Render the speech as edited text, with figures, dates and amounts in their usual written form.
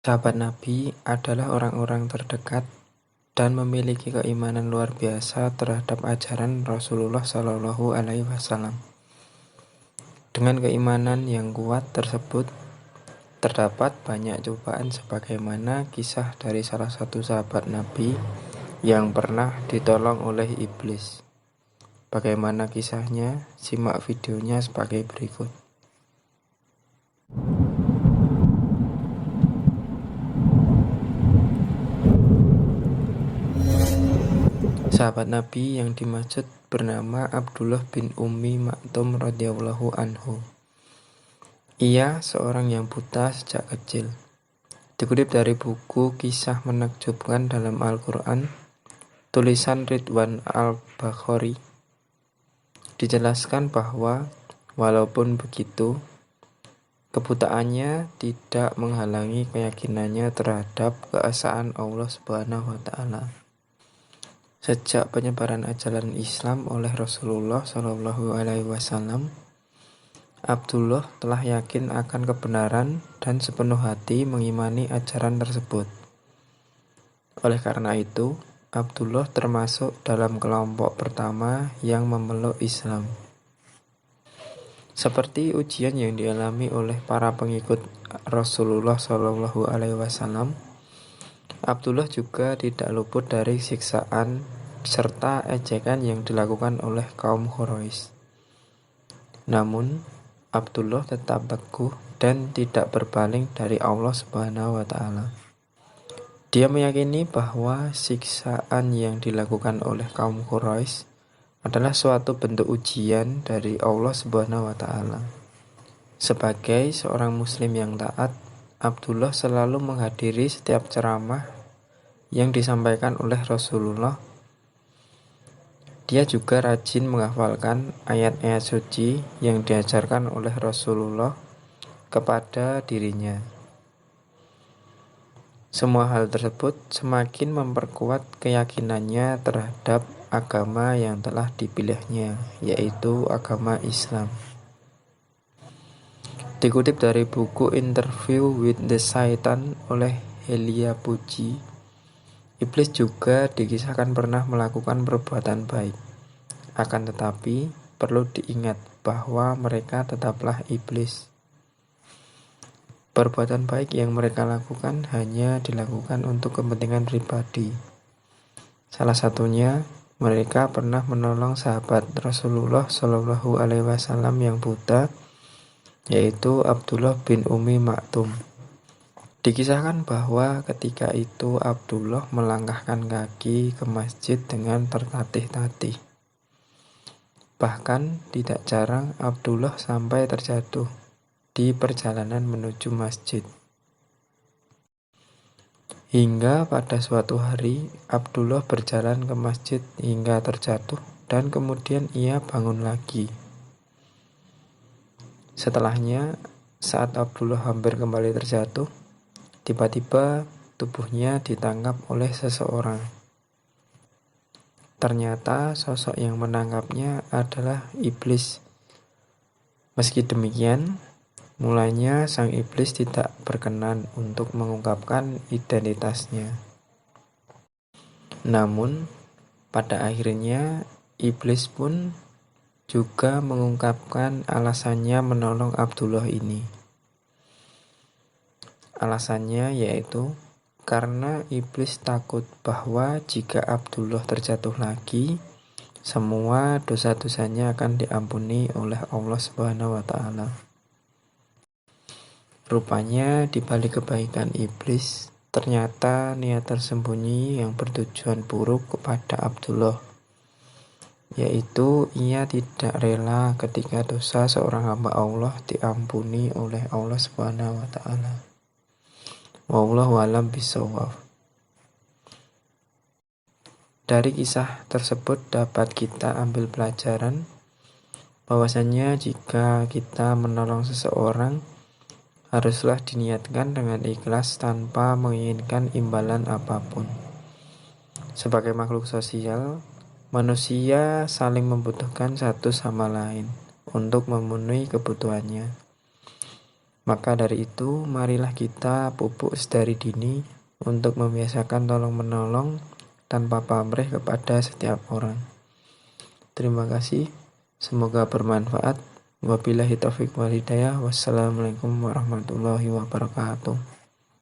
Sahabat Nabi adalah orang-orang terdekat dan memiliki keimanan luar biasa terhadap ajaran Rasulullah Shallallahu Alaihi Wasallam. Dengan keimanan yang kuat tersebut, terdapat banyak cobaan sebagaimana kisah dari salah satu sahabat Nabi yang pernah ditolong oleh iblis. Bagaimana kisahnya? Simak videonya sebagai berikut. Sahabat Nabi yang dimaksud bernama Abdullah bin Ummi Maktum radhiyallahu anhu. Ia seorang yang buta sejak kecil. Dikutip dari buku Kisah Menakjubkan dalam Al-Quran, tulisan Ridwan Al-Bakhari, dijelaskan bahwa walaupun begitu, kebutaannya tidak menghalangi keyakinannya terhadap keesaan Allah Subhanahu wa Ta'ala. Sejak penyebaran ajaran Islam oleh Rasulullah Shallallahu Alaihi Wasallam, Abdullah telah yakin akan kebenaran dan sepenuh hati mengimani ajaran tersebut. Oleh karena itu, Abdullah termasuk dalam kelompok pertama yang memeluk Islam. Seperti ujian yang dialami oleh para pengikut Rasulullah Shallallahu Alaihi Wasallam, Abdullah juga tidak luput dari siksaan serta ejekan yang dilakukan oleh kaum Quraisy. Namun, Abdullah tetap teguh dan tidak berpaling dari Allah Subhanahu wa Ta'ala. Dia meyakini bahwa siksaan yang dilakukan oleh kaum Quraisy adalah suatu bentuk ujian dari Allah Subhanahu wa Ta'ala. Sebagai seorang muslim yang taat, Abdullah selalu menghadiri setiap ceramah yang disampaikan oleh Rasulullah. Dia juga rajin menghafalkan ayat-ayat suci yang diajarkan oleh Rasulullah kepada dirinya. Semua hal tersebut semakin memperkuat keyakinannya terhadap agama yang telah dipilihnya, yaitu agama Islam. Dikutip dari buku Interview with the Satan oleh Helia Puji, iblis juga dikisahkan pernah melakukan perbuatan baik. Akan tetapi, perlu diingat bahwa mereka tetaplah iblis. Perbuatan baik yang mereka lakukan hanya dilakukan untuk kepentingan pribadi. Salah satunya, mereka pernah menolong sahabat Rasulullah Shallallahu Alaihi Wasallam yang buta, yaitu Abdullah bin Ummi Maktum. Dikisahkan bahwa ketika itu Abdullah melangkahkan kaki ke masjid dengan tertatih-tatih. Bahkan tidak jarang Abdullah sampai terjatuh di perjalanan menuju masjid. Hingga pada suatu hari Abdullah berjalan ke masjid hingga terjatuh dan kemudian ia bangun lagi. Setelahnya, saat Abdullah hampir kembali terjatuh, tiba-tiba tubuhnya ditangkap oleh seseorang. Ternyata sosok yang menangkapnya adalah iblis. Meski demikian, mulanya sang iblis tidak berkenan untuk mengungkapkan identitasnya. Namun, pada akhirnya iblis pun juga mengungkapkan alasannya menolong Abdullah ini. Alasannya yaitu karena iblis takut bahwa jika Abdullah terjatuh lagi, semua dosa-dosanya akan diampuni oleh Allah Subhanahu wa Ta'ala. Rupanya di balik kebaikan iblis, ternyata niat tersembunyi yang bertujuan buruk kepada Abdullah, yaitu ia tidak rela ketika dosa seorang hamba Allah diampuni oleh Allah Subhanahu wa Ta'ala. Wallahu a'lam bishawab. Dari kisah tersebut dapat kita ambil pelajaran bahwasanya jika kita menolong seseorang, haruslah diniatkan dengan ikhlas tanpa menginginkan imbalan apapun. Sebagai makhluk sosial, manusia saling membutuhkan satu sama lain untuk memenuhi kebutuhannya. Maka dari itu, marilah kita pupuk sedari dini untuk membiasakan tolong-menolong tanpa pamrih kepada setiap orang. Terima kasih, semoga bermanfaat. Wabillahi taufiq wal hidayah. Wassalamualaikum warahmatullahi wabarakatuh.